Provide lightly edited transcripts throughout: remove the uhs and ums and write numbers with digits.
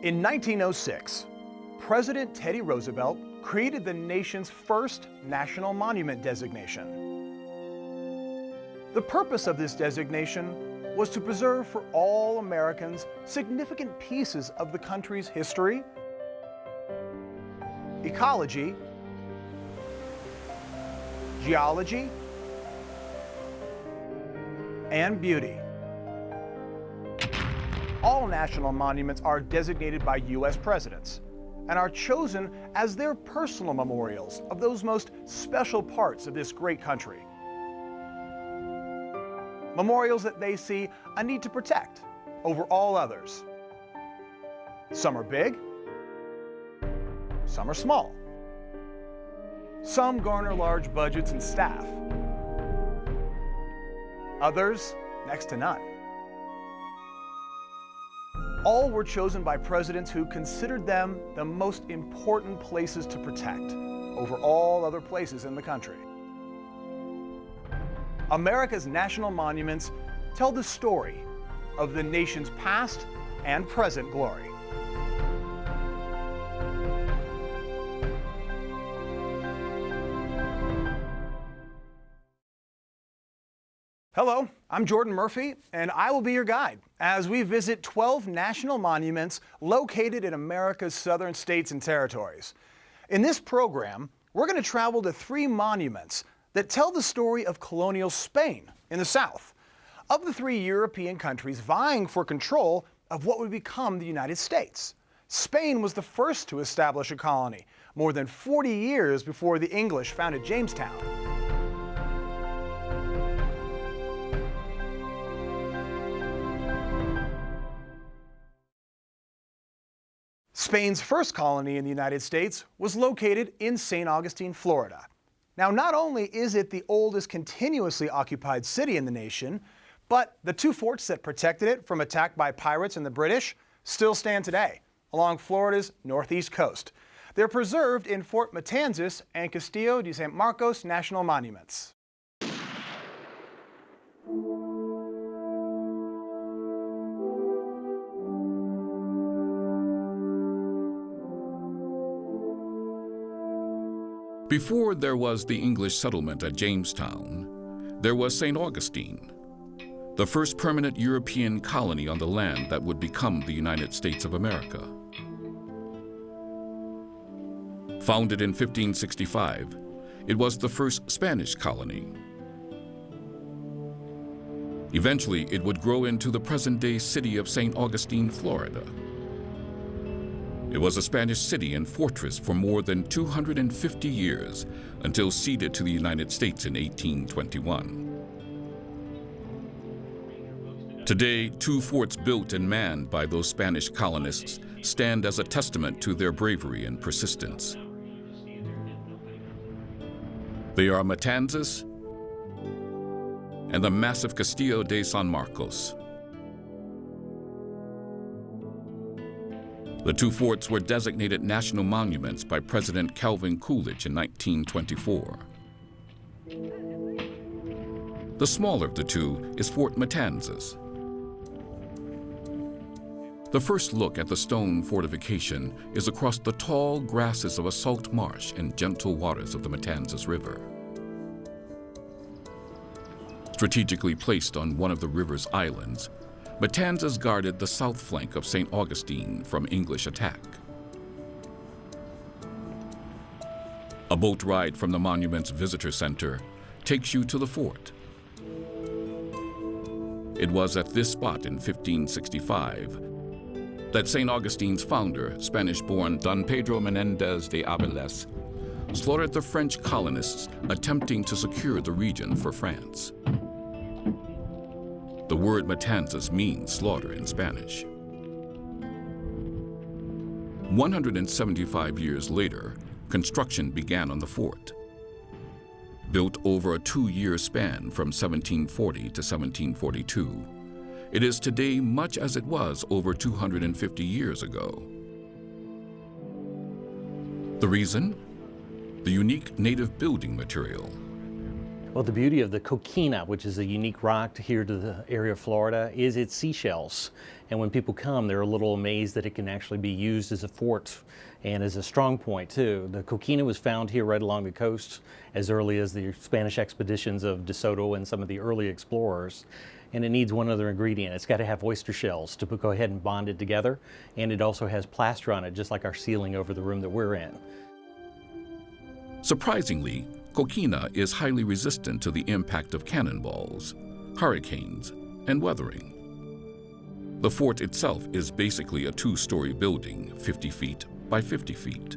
In 1906, President Teddy Roosevelt created the nation's first national monument designation. The purpose of this designation was to preserve for all Americans significant pieces of the country's history, ecology, geology, and beauty. All national monuments are designated by U.S. presidents and are chosen as their personal memorials of those most special parts of this great country. Memorials that they see a need to protect over all others. Some are big, some are small. Some garner large budgets and staff. Others, next to none. All were chosen by presidents who considered them the most important places to protect over all other places in the country. America's national monuments tell the story of the nation's past and present glory. Hello, I'm Jordan Murphy, and I will be your guide as we visit 12 national monuments located in America's southern states and territories. In this program, we're going to travel to 3 monuments that tell the story of colonial Spain in the south, of the 3 European countries vying for control of what would become the United States. Spain was the first to establish a colony, more than 40 years before the English founded Jamestown. Spain's first colony in the United States was located in St. Augustine, Florida. Now, not only is it the oldest continuously occupied city in the nation, but the 2 forts that protected it from attack by pirates and the British still stand today along Florida's northeast coast. They're preserved in Fort Matanzas and Castillo de San Marcos National Monuments. Before there was the English settlement at Jamestown, there was St. Augustine, the first permanent European colony on the land that would become the United States of America. Founded in 1565, it was the first Spanish colony. Eventually, it would grow into the present-day city of St. Augustine, Florida. It was a Spanish city and fortress for more than 250 years until ceded to the United States in 1821. Today, 2 forts built and manned by those Spanish colonists stand as a testament to their bravery and persistence. They are Matanzas and the massive Castillo de San Marcos. The 2 forts were designated national monuments by President Calvin Coolidge in 1924. The smaller of the 2 is Fort Matanzas. The first look at the stone fortification is across the tall grasses of a salt marsh and gentle waters of the Matanzas River. Strategically placed on one of the river's islands, Matanzas guarded the south flank of St. Augustine from English attack. A boat ride from the monument's visitor center takes you to the fort. It was at this spot in 1565 that St. Augustine's founder, Spanish-born Don Pedro Menendez de Aviles, slaughtered the French colonists attempting to secure the region for France. The word Matanzas means slaughter in Spanish. 175 years later, construction began on the fort. Built over a 2-year span from 1740 to 1742, it is today much as it was over 250 years ago. The reason? The unique native building material. Well, the beauty of the coquina, which is a unique rock here to the area of Florida, is its seashells. And when people come, they're a little amazed that it can actually be used as a fort and as a strong point, too. The coquina was found here right along the coast as early as the Spanish expeditions of De Soto and some of the early explorers. And it needs one other ingredient. It's got to have oyster shells to go ahead and bond it together. And it also has plaster on it, just like our ceiling over the room that we're in. Surprisingly, coquina is highly resistant to the impact of cannonballs, hurricanes, and weathering. The fort itself is basically a two-story building, 50 feet by 50 feet.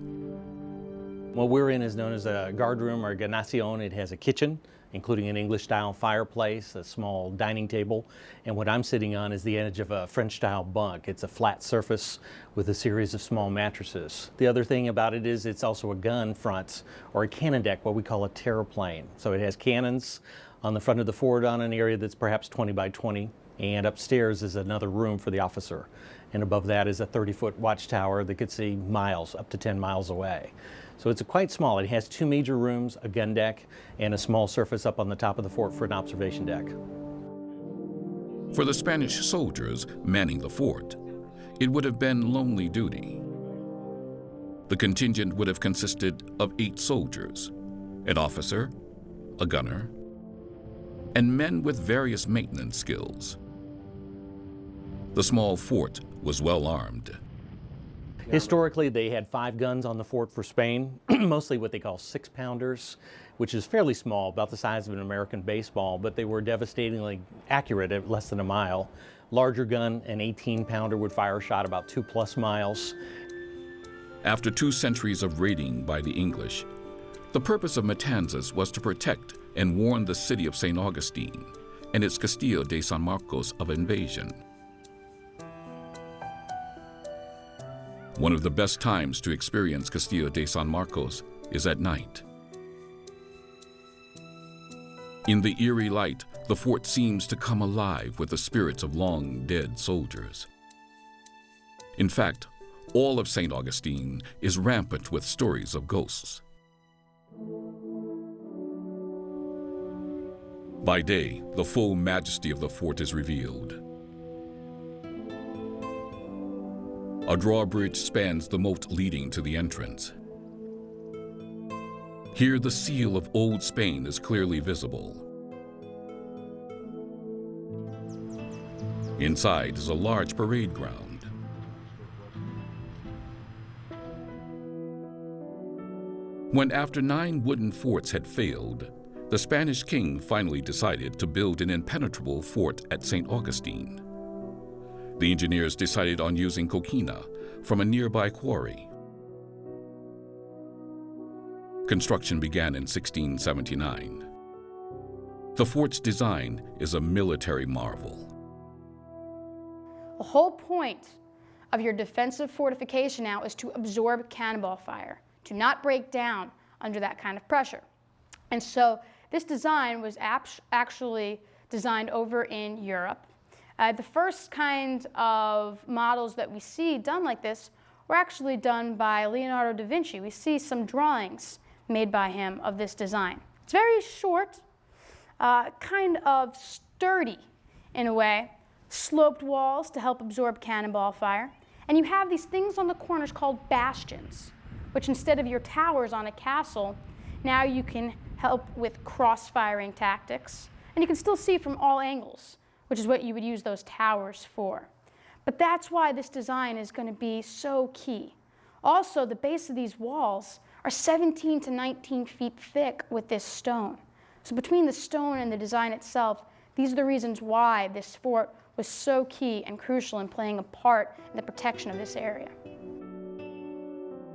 What we're in is known as a guard room or ganacion. It has a kitchen, including an English-style fireplace, a small dining table, and what I'm sitting on is the edge of a French-style bunk. It's a flat surface with a series of small mattresses. The other thing about it is it's also a gun front or a cannon deck, what we call a terraplane. So it has cannons on the front of the fort on an area that's perhaps 20 by 20, and upstairs is another room for the officer. And above that is a 30-foot watchtower that could see miles, up to 10 miles away. So it's quite small. It has two major rooms, a gun deck, and a small surface up on the top of the fort for an observation deck. For the Spanish soldiers manning the fort, it would have been lonely duty. The contingent would have consisted of 8 soldiers, an officer, a gunner, and men with various maintenance skills. The small fort was well armed. Historically, they had 5 guns on the fort for Spain, mostly what they call 6-pounders, which is fairly small, about the size of an American baseball, but they were devastatingly accurate at less than a mile. Larger gun, an 18-pounder, would fire a shot about 2+ miles. After 2 centuries of raiding by the English, the purpose of Matanzas was to protect and warn the city of St. Augustine and its Castillo de San Marcos of invasion. One of the best times to experience Castillo de San Marcos is at night. In the eerie light, the fort seems to come alive with the spirits of long-dead soldiers. In fact, all of St. Augustine is rampant with stories of ghosts. By day, the full majesty of the fort is revealed. A drawbridge spans the moat leading to the entrance. Here, the seal of old Spain is clearly visible. Inside is a large parade ground. When after 9 wooden forts had failed, the Spanish king finally decided to build an impenetrable fort at St. Augustine. The engineers decided on using coquina from a nearby quarry. Construction began in 1679. The fort's design is a military marvel. The whole point of your defensive fortification now is to absorb cannonball fire, to not break down under that kind of pressure. And so this design was actually designed over in Europe. The first kind of models that we see done like this were actually done by Leonardo da Vinci. We see some drawings made by him of this design. It's very short, kind of sturdy in a way, sloped walls to help absorb cannonball fire. And you have these things on the corners called bastions, which instead of your towers on a castle, now you can help with cross-firing tactics. And you can still see from all angles, which is what you would use those towers for. But that's why this design is going to be so key. Also, the base of these walls are 17 to 19 feet thick with this stone. So between the stone and the design itself, these are the reasons why this fort was so key and crucial in playing a part in the protection of this area.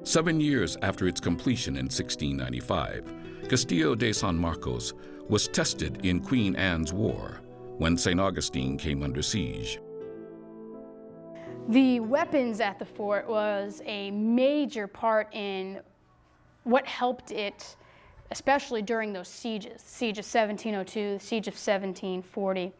7 years after its completion in 1695, Castillo de San Marcos was tested in Queen Anne's War, when St. Augustine came under siege. The weapons at the fort was a major part in what helped it, especially during those sieges, the siege of 1702, the siege of 1740.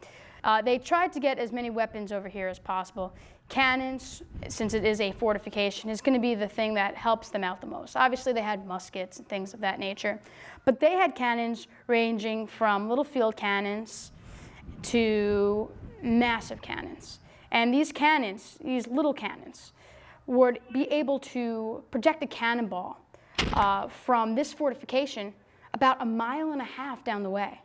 They tried to get as many weapons over here as possible. cannons, since it is a fortification, is going to be the thing that helps them out the most. Obviously, they had muskets and things of that nature, but they had cannons ranging from little field cannons to massive cannons. And these cannons, these little cannons, would be able to project a cannonball from this fortification about 1.5 miles down the way.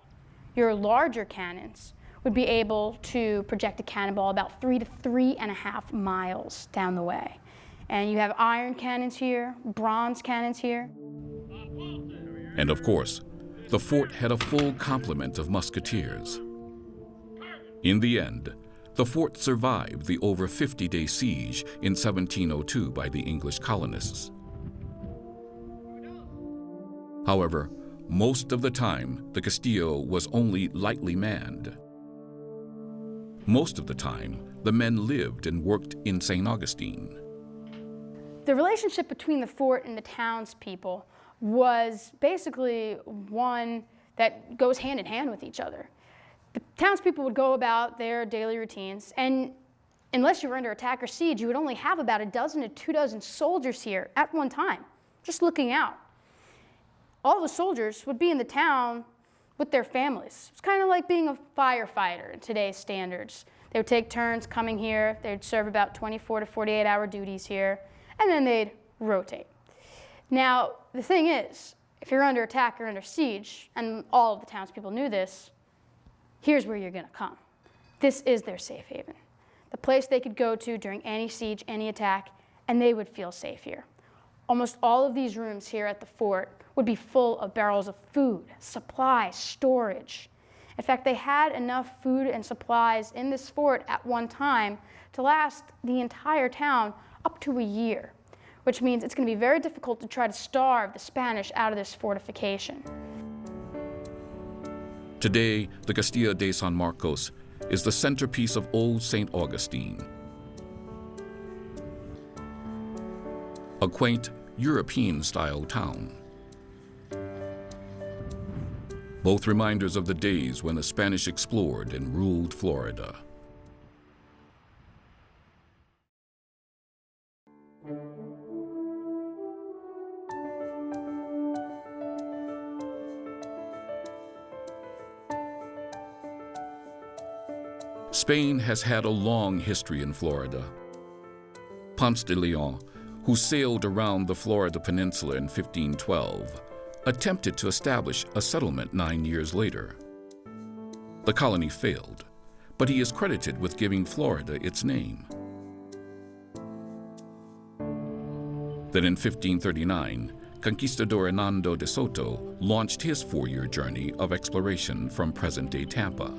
Your larger cannons would be able to project a cannonball about 3 to 3.5 miles down the way. And you have iron cannons here, bronze cannons here. And of course, the fort had a full complement of musketeers. In the end, the fort survived the over 50-day siege in 1702 by the English colonists. However, most of the time, the Castillo was only lightly manned. Most of the time, the men lived and worked in St. Augustine. The relationship between the fort and the townspeople was basically one that goes hand in hand with each other. The townspeople would go about their daily routines, and unless you were under attack or siege, you would only have about 12 to 24 soldiers here at one time, just looking out. All the soldiers would be in the town with their families. It's kind of like being a firefighter in today's standards. They would take turns coming here. They'd serve about 24 to 48-hour duties here, and then they'd rotate. Now, the thing is, if you're under attack or under siege, and all of the townspeople knew this, here's where you're going to come. This is their safe haven, the place they could go to during any siege, any attack, and they would feel safe here. Almost all of these rooms here at the fort would be full of barrels of food, supplies, storage. In fact, they had enough food and supplies in this fort at one time to last the entire town up to a year, which means it's going to be very difficult to try to starve the Spanish out of this fortification. Today, the Castillo de San Marcos is the centerpiece of old St. Augustine. A quaint, European-style town. Both reminders of the days when the Spanish explored and ruled Florida. Spain has had a long history in Florida. Ponce de Leon, who sailed around the Florida Peninsula in 1512, attempted to establish a settlement 9 years later. The colony failed, but he is credited with giving Florida its name. Then in 1539, Conquistador Hernando de Soto launched his 4-year journey of exploration from present-day Tampa.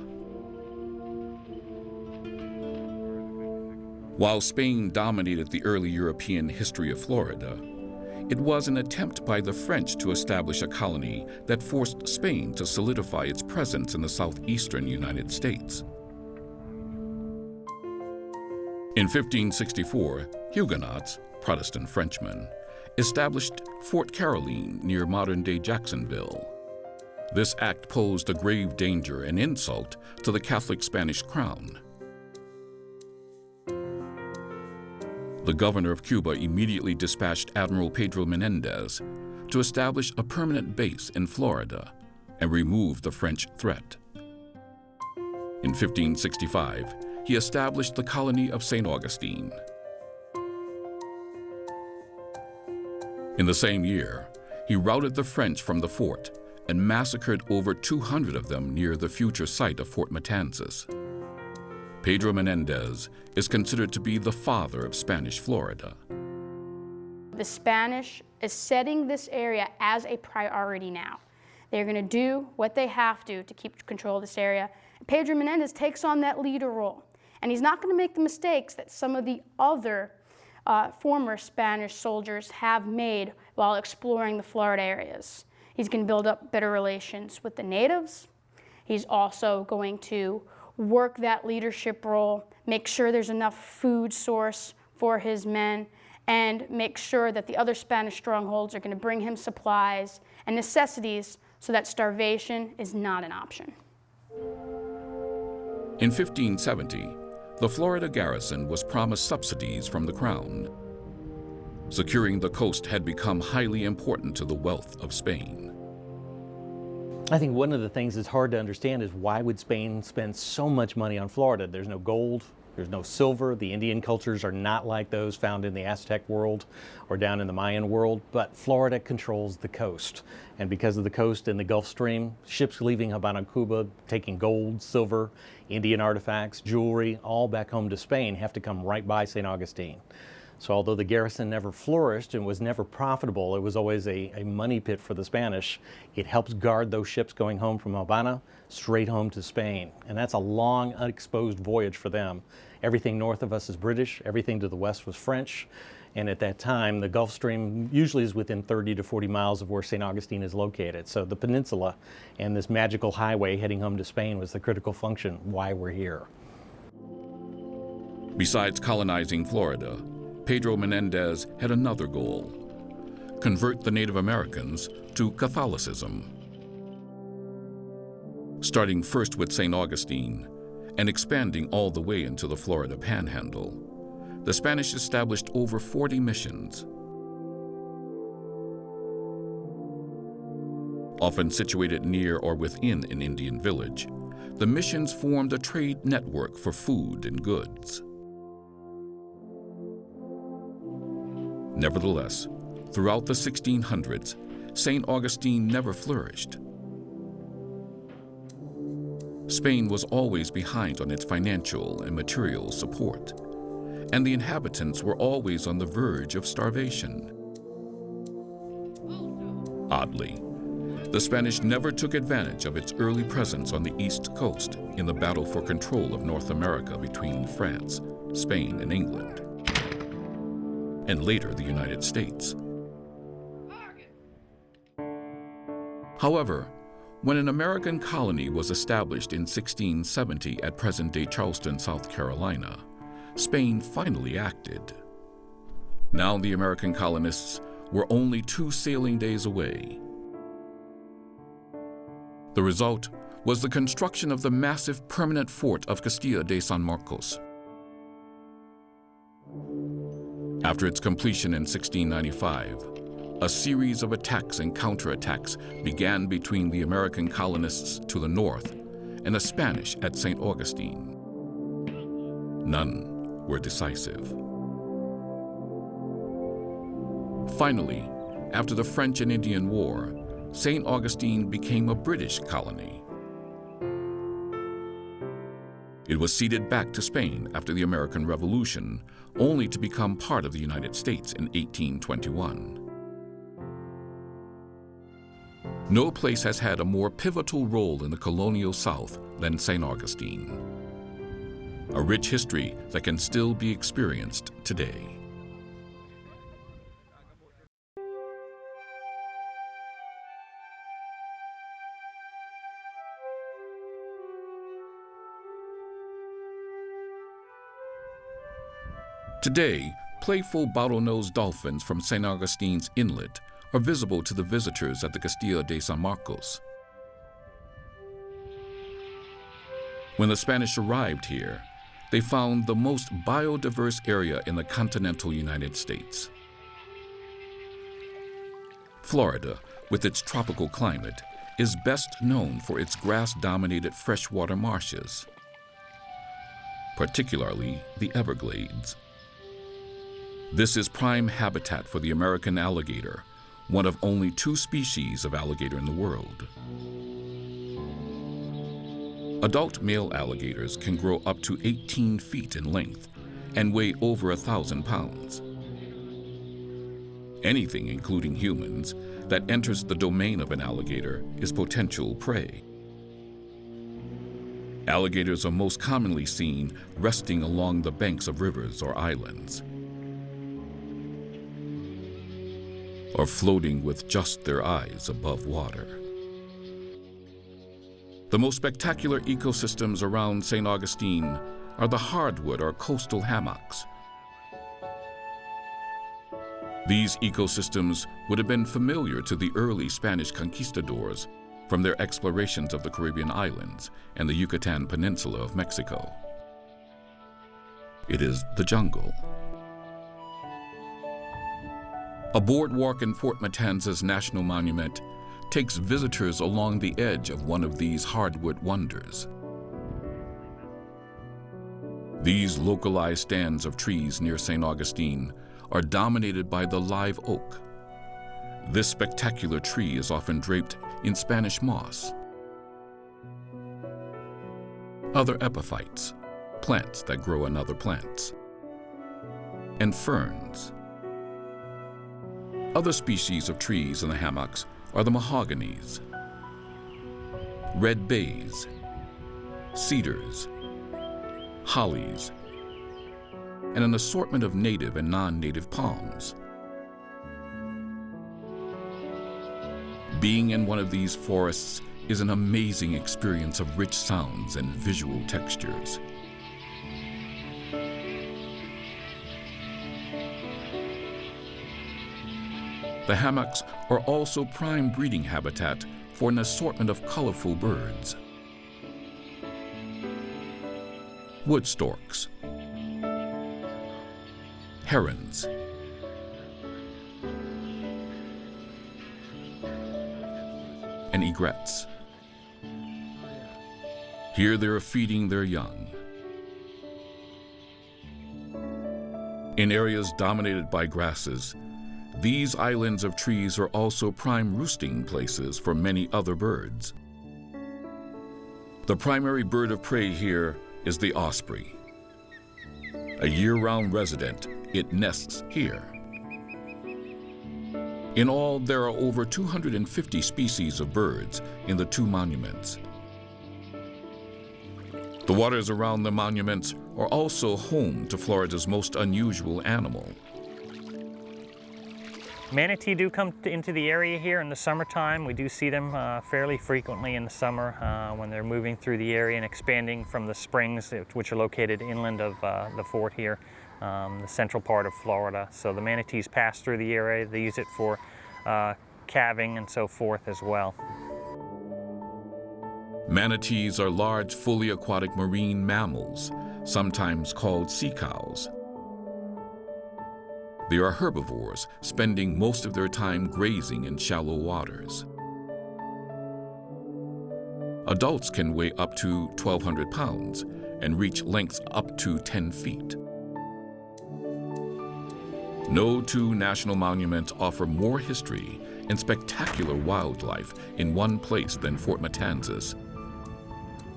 While Spain dominated the early European history of Florida, it was an attempt by the French to establish a colony that forced Spain to solidify its presence in the southeastern United States. In 1564, Huguenots, Protestant Frenchmen, established Fort Caroline near modern-day Jacksonville. This act posed a grave danger and insult to the Catholic Spanish crown. The governor of Cuba immediately dispatched Admiral Pedro Menendez to establish a permanent base in Florida and remove the French threat. In 1565, he established the colony of St. Augustine. In the same year, he routed the French from the fort and massacred over 200 of them near the future site of Fort Matanzas. Pedro Menendez is considered to be the father of Spanish Florida. The Spanish is setting this area as a priority now. They're going to do what they have to keep control of this area. Pedro Menendez takes on that leader role, and he's not going to make the mistakes that some of the other former Spanish soldiers have made while exploring the Florida areas. He's going to build up better relations with the natives. He's also going to work that leadership role, make sure there's enough food source for his men, and make sure that the other Spanish strongholds are going to bring him supplies and necessities so that starvation is not an option. In 1570, the Florida garrison was promised subsidies from the Crown. Securing the coast had become highly important to the wealth of Spain. I think one of the things that's hard to understand is why would Spain spend so much money on Florida? There's no gold, there's no silver. The Indian cultures are not like those found in the Aztec world or down in the Mayan world, but Florida controls the coast. And because of the coast and the Gulf Stream, ships leaving Havana, Cuba, taking gold, silver, Indian artifacts, jewelry, all back home to Spain have to come right by St. Augustine. So although the garrison never flourished and was never profitable, it was always a money pit for the Spanish. It helps guard those ships going home from Havana straight home to Spain. And that's a long, unexposed voyage for them. Everything north of us is British, everything to the west was French. And at that time, the Gulf Stream usually is within 30 to 40 miles of where St. Augustine is located. So the peninsula and this magical highway heading home to Spain was the critical function why we're here. Besides colonizing Florida, Pedro Menendez had another goal: convert the Native Americans to Catholicism. Starting first with St. Augustine and expanding all the way into the Florida Panhandle, the Spanish established over 40 missions. Often situated near or within an Indian village, the missions formed a trade network for food and goods. Nevertheless, throughout the 1600s, St. Augustine never flourished. Spain was always behind on its financial and material support, and the inhabitants were always on the verge of starvation. Oddly, the Spanish never took advantage of its early presence on the East Coast in the battle for control of North America between France, Spain, and England, and later the United States. However, when an American colony was established in 1670 at present-day Charleston, South Carolina, Spain finally acted. Now the American colonists were only 2 sailing days away. The result was the construction of the massive permanent fort of Castilla de San Marcos. After its completion in 1695, a series of attacks and counterattacks began between the American colonists to the north and the Spanish at St. Augustine. None were decisive. Finally, after the French and Indian War, St. Augustine became a British colony. It was ceded back to Spain after the American Revolution, only to become part of the United States in 1821. No place has had a more pivotal role in the colonial South than St. Augustine. A rich history that can still be experienced today. Today, playful bottlenose dolphins from St. Augustine's Inlet are visible to the visitors at the Castilla de San Marcos. When the Spanish arrived here, they found the most biodiverse area in the continental United States. Florida, with its tropical climate, is best known for its grass-dominated freshwater marshes, particularly the Everglades. This is prime habitat for the American alligator, one of only 2 species of alligator in the world. Adult male alligators can grow up to 18 feet in length and weigh over 1,000 pounds. Anything, including humans, that enters the domain of an alligator is potential prey. Alligators are most commonly seen resting along the banks of rivers or islands, or floating with just their eyes above water. The most spectacular ecosystems around St. Augustine are the hardwood or coastal hammocks. These ecosystems would have been familiar to the early Spanish conquistadors from their explorations of the Caribbean islands and the Yucatan Peninsula of Mexico. It is the jungle. A boardwalk in Fort Matanzas National Monument takes visitors along the edge of one of these hardwood wonders. These localized stands of trees near St. Augustine are dominated by the live oak. This spectacular tree is often draped in Spanish moss. Other epiphytes, plants that grow in other plants, and ferns. Other species of trees in the hammocks are the mahoganies, red bays, cedars, hollies, and an assortment of native and non-native palms. Being in one of these forests is an amazing experience of rich sounds and visual textures. The hammocks are also prime breeding habitat for an assortment of colorful birds. Wood storks, herons, and egrets. Here they are feeding their young. In areas dominated by grasses, these islands of trees are also prime roosting places for many other birds. The primary bird of prey here is the osprey. A year-round resident, it nests here. In all, there are over 250 species of birds in the two monuments. The waters around the monuments are also home to Florida's most unusual animal. Manatee do come into the area here in the summertime. We do see them fairly frequently in the summer when they're moving through the area and expanding from the springs, which are located inland of the fort here, the central part of Florida. So the manatees pass through the area. They use it for calving and so forth as well. Manatees are large, fully aquatic marine mammals, sometimes called sea cows. They are herbivores, spending most of their time grazing in shallow waters. Adults can weigh up to 1,200 pounds and reach lengths up to 10 feet. No two national monuments offer more history and spectacular wildlife in one place than Fort Matanzas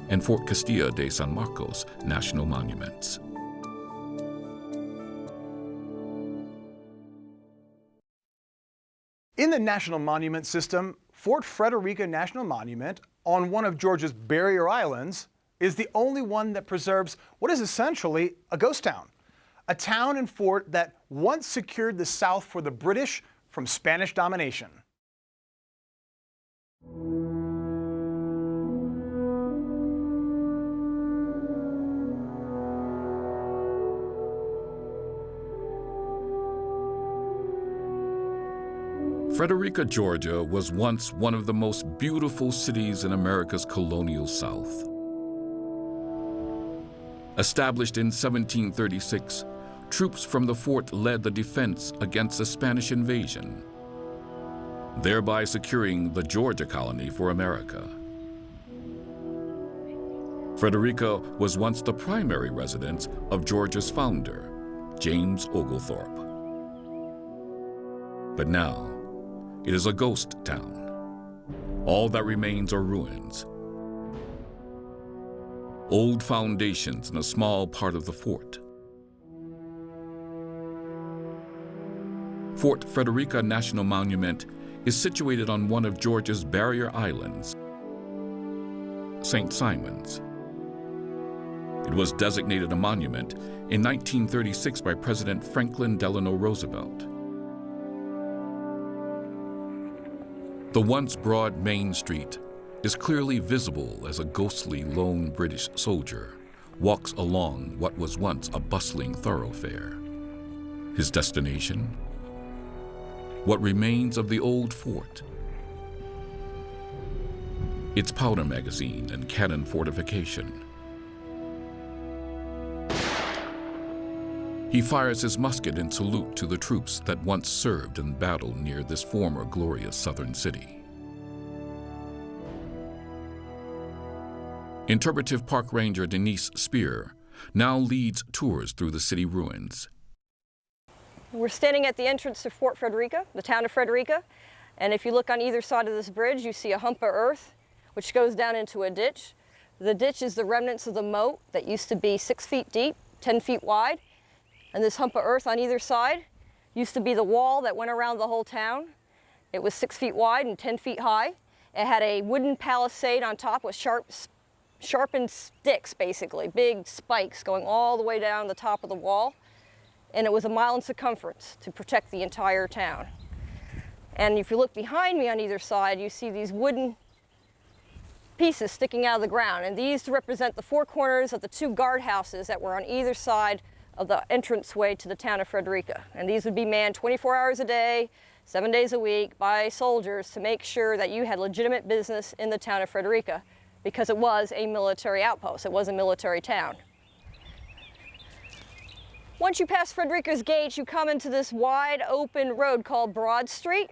and Fort Castilla de San Marcos National Monuments. In the National Monument System, Fort Frederica National Monument on one of Georgia's barrier islands is the only one that preserves what is essentially a ghost town. A town and fort that once secured the South for the British from Spanish domination. Frederica, Georgia was once one of the most beautiful cities in America's colonial South. Established in 1736, troops from the fort led the defense against the Spanish invasion, thereby securing the Georgia colony for America. Frederica was once the primary residence of Georgia's founder, James Oglethorpe. But now, it is a ghost town. All that remains are ruins. Old foundations in a small part of the fort. Fort Frederica National Monument is situated on one of Georgia's barrier islands, St. Simon's. It was designated a monument in 1936 by President Franklin Delano Roosevelt. The once broad Main Street is clearly visible as a ghostly lone British soldier walks along what was once a bustling thoroughfare. His destination? What remains of the old fort. Its powder magazine and cannon fortification. He fires his musket in salute to the troops that once served in battle near this former glorious southern city. Interpretive Park Ranger Denise Spear now leads tours through the city ruins. We're standing at the entrance to Fort Frederica, the town of Frederica, and if you look on either side of this bridge, you see a hump of earth which goes down into a ditch. The ditch is the remnants of the moat that used to be 6 feet deep, 10 feet wide, and this hump of earth on either side used to be the wall that went around the whole town. It was 6 feet wide and 10 feet high. It had a wooden palisade on top with sharpened sticks, basically, big spikes going all the way down the top of the wall. And it was 1 mile in circumference to protect the entire town. And if you look behind me on either side, you see these wooden pieces sticking out of the ground. And these represent the 4 corners of the 2 guardhouses that were on either side of the entranceway to the town of Frederica. And these would be manned 24 hours a day, 7 days a week by soldiers to make sure that you had legitimate business in the town of Frederica, because it was a military outpost. It was a military town. Once you pass Frederica's gates, you come into this wide open road called Broad Street.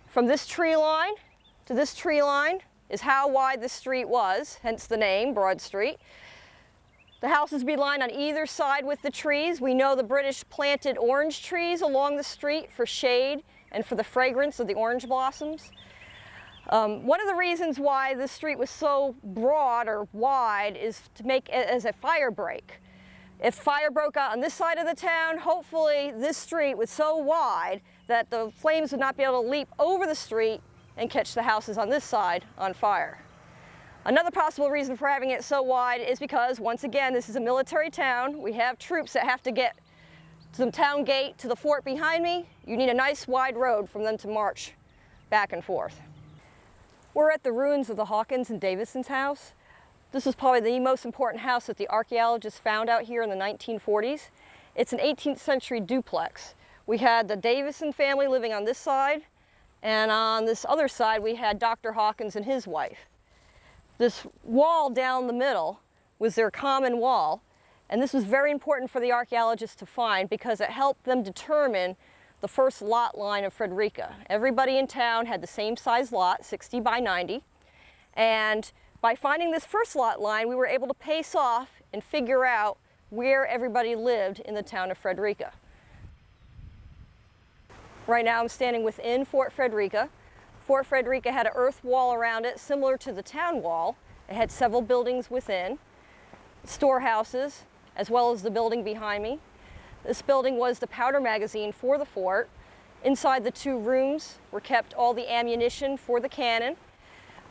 From this tree line to this tree line is how wide the street was, hence the name, Broad Street. The houses would be lined on either side with the trees. We know the British planted orange trees along the street for shade and for the fragrance of the orange blossoms. One of the reasons why this street was so broad or wide is to make it as a fire break. If fire broke out on this side of the town, hopefully this street was so wide that the flames would not be able to leap over the street and catch the houses on this side on fire. Another possible reason for having it so wide is because, once again, this is a military town. We have troops that have to get to the town gate to the fort behind me. You need a nice wide road for them to march back and forth. We're at the ruins of the Hawkins and Davison's house. This is probably the most important house that the archaeologists found out here in the 1940s. It's an 18th century duplex. We had the Davison family living on this side, and on this other side we had Dr. Hawkins and his wife. This wall down the middle was their common wall, and this was very important for the archaeologists to find because it helped them determine the first lot line of Frederica. Everybody in town had the same size lot, 60 by 90, and by finding this first lot line, we were able to pace off and figure out where everybody lived in the town of Frederica. Right now I'm standing within Fort Frederica. Fort Frederica had an earth wall around it similar to the town wall. It had several buildings within, storehouses, as well as the building behind me. This building was the powder magazine for the fort. Inside the 2 rooms were kept all the ammunition for the cannon.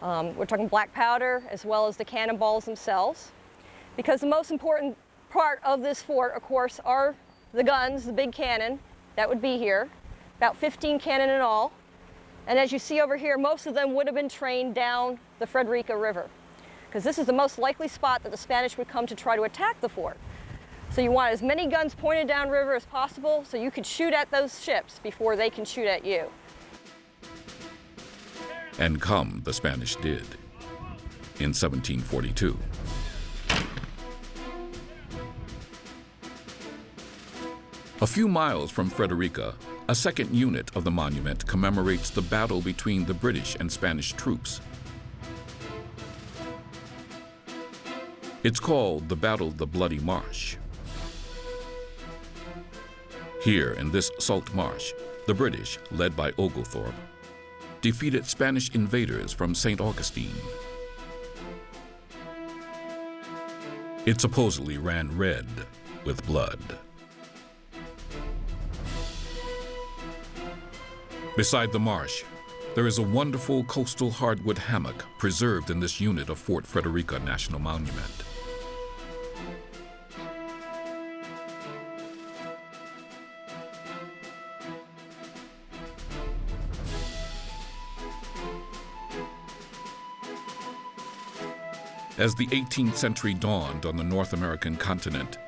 We're talking black powder as well as the cannonballs themselves. Because the most important part of this fort, of course, are the guns, the big cannon that would be here, about 15 cannon in all. And as you see over here, most of them would have been trained down the Frederica River, because this is the most likely spot that the Spanish would come to try to attack the fort. So you want as many guns pointed downriver as possible so you could shoot at those ships before they can shoot at you. And come the Spanish did in 1742. A few miles from Frederica, a second unit of the monument commemorates the battle between the British and Spanish troops. It's called the Battle of the Bloody Marsh. Here in this salt marsh, the British, led by Oglethorpe, defeated Spanish invaders from St. Augustine. It supposedly ran red with blood. Beside the marsh, there is a wonderful coastal hardwood hammock preserved in this unit of Fort Frederica National Monument. As the 18th century dawned on the North American continent,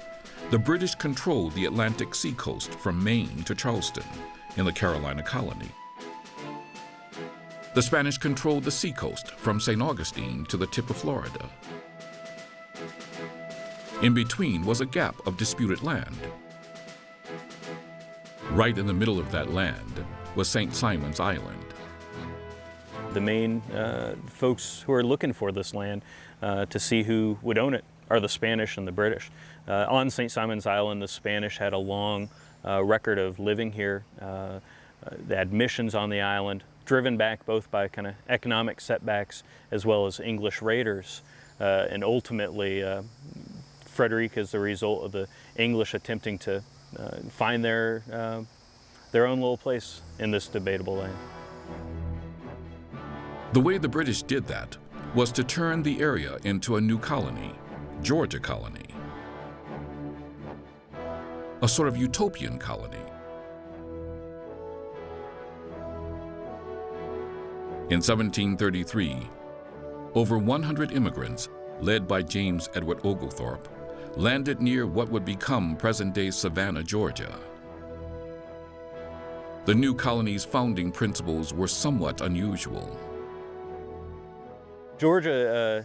the British controlled the Atlantic seacoast from Maine to Charleston in the Carolina colony. The Spanish controlled the seacoast from St. Augustine to the tip of Florida. In between was a gap of disputed land. Right in the middle of that land was St. Simon's Island. The main folks who are looking for this land to see who would own it are the Spanish and the British. On St. Simon's Island, the Spanish had a long record of living here. They had missions on the island, driven back both by kind of economic setbacks as well as English raiders. And ultimately, Frederica is the result of the English attempting to find their own little place in this debatable land. The way the British did that was to turn the area into a new colony, Georgia Colony. A sort of utopian colony. In 1733, over 100 immigrants, led by James Edward Oglethorpe, landed near what would become present-day Savannah, Georgia. The new colony's founding principles were somewhat unusual. Georgia,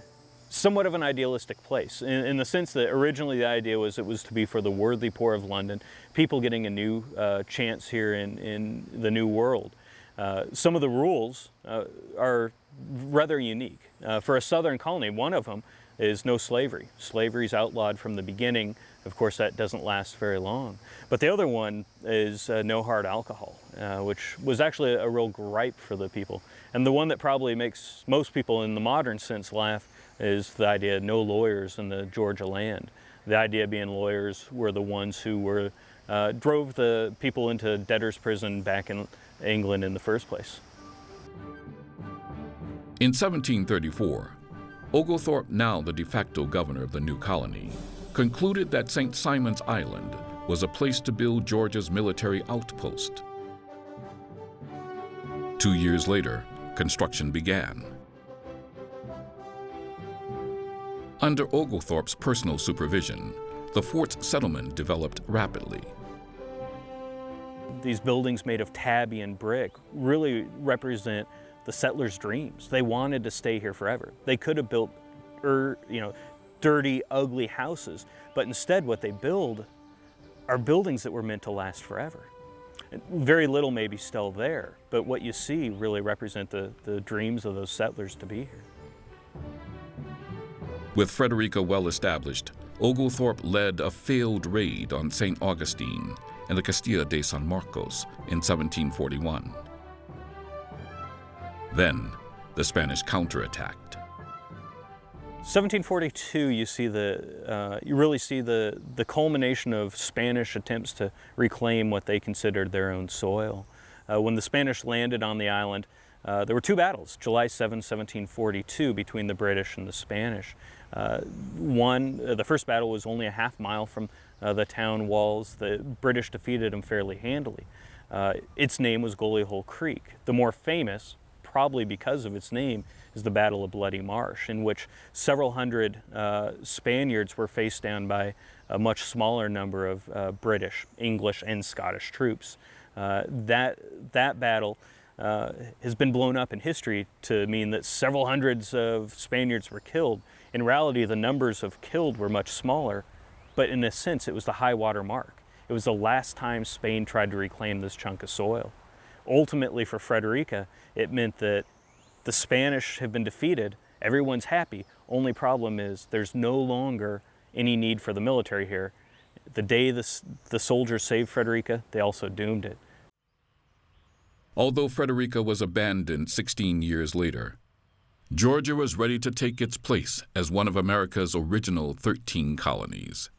somewhat of an idealistic place in the sense that originally the idea was it was to be for the worthy poor of London, people getting a new chance here in the new world. Some of the rules are rather unique. For a southern colony, one of them is no slavery. Slavery is outlawed from the beginning. Of course, that doesn't last very long. But the other one is no hard alcohol, which was actually a real gripe for the people. And the one that probably makes most people in the modern sense laugh is the idea of no lawyers in the Georgia land. The idea being lawyers were the ones who were drove the people into debtor's prison back in England in the first place. In 1734, Oglethorpe, now the de facto governor of the new colony, concluded that St. Simon's Island was a place to build Georgia's military outpost. 2 years later, construction began. Under Oglethorpe's personal supervision, the fort's settlement developed rapidly. These buildings made of tabby and brick really represent the settlers' dreams. They wanted to stay here forever. They could have built, dirty, ugly houses, but instead what they build are buildings that were meant to last forever. And very little may be still there, but what you see really represent the dreams of those settlers to be here. With Frederica well established, Oglethorpe led a failed raid on St. Augustine and the Castilla de San Marcos in 1741. Then, the Spanish counterattacked. 1742, you really see the culmination of Spanish attempts to reclaim what they considered their own soil. When the Spanish landed on the island, there were two battles, July 7, 1742, between the British and the Spanish. The first battle was only a half mile from the town walls. The British defeated them fairly handily. Its name was Gully Hole Creek. The more famous, probably because of its name, is the Battle of Bloody Marsh, in which several hundred Spaniards were faced down by a much smaller number of British, English, and Scottish troops. That battle has been blown up in history to mean that several hundreds of Spaniards were killed. In reality, the numbers of killed were much smaller, but in a sense, it was the high water mark. It was the last time Spain tried to reclaim this chunk of soil. Ultimately, for Frederica, it meant that the Spanish have been defeated, everyone's happy. Only problem is there's no longer any need for the military here. The day the soldiers saved Frederica, they also doomed it. Although Frederica was abandoned 16 years later, Georgia was ready to take its place as one of America's original 13 colonies.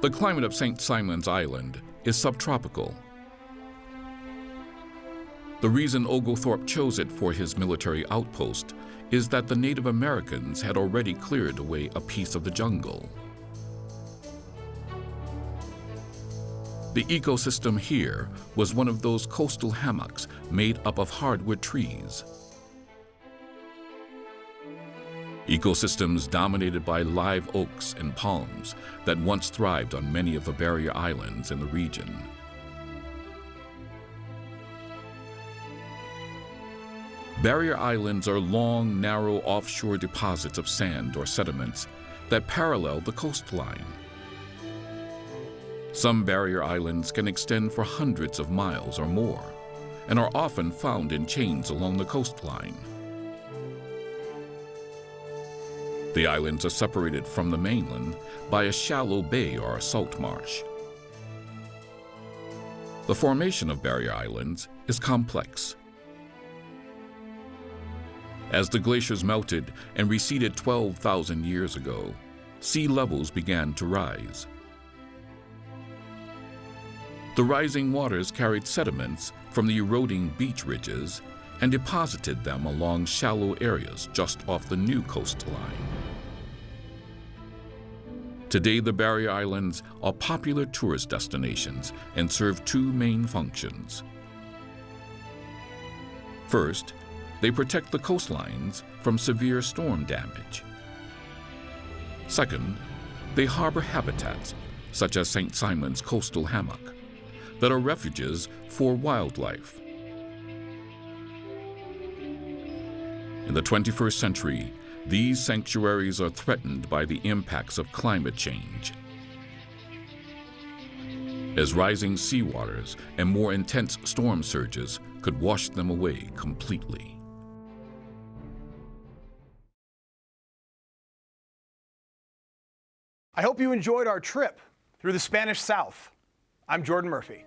The climate of St. Simon's Island is subtropical. The reason Oglethorpe chose it for his military outpost is that the Native Americans had already cleared away a piece of the jungle. The ecosystem here was one of those coastal hammocks made up of hardwood trees. Ecosystems dominated by live oaks and palms that once thrived on many of the barrier islands in the region. Barrier Islands are long, narrow offshore deposits of sand or sediments that parallel the coastline. Some barrier islands can extend for hundreds of miles or more and are often found in chains along the coastline. The islands are separated from the mainland by a shallow bay or a salt marsh. The formation of barrier islands is complex. As the glaciers melted and receded 12,000 years ago, sea levels began to rise. The rising waters carried sediments from the eroding beach ridges and deposited them along shallow areas just off the new coastline. Today, the barrier islands are popular tourist destinations and serve two main functions. First, they protect the coastlines from severe storm damage. Second, they harbor habitats, such as St. Simon's coastal hammock, that are refuges for wildlife. In the 21st century, these sanctuaries are threatened by the impacts of climate change, as rising seawaters and more intense storm surges could wash them away completely. I hope you enjoyed our trip through the Spanish South. I'm Jordan Murphy.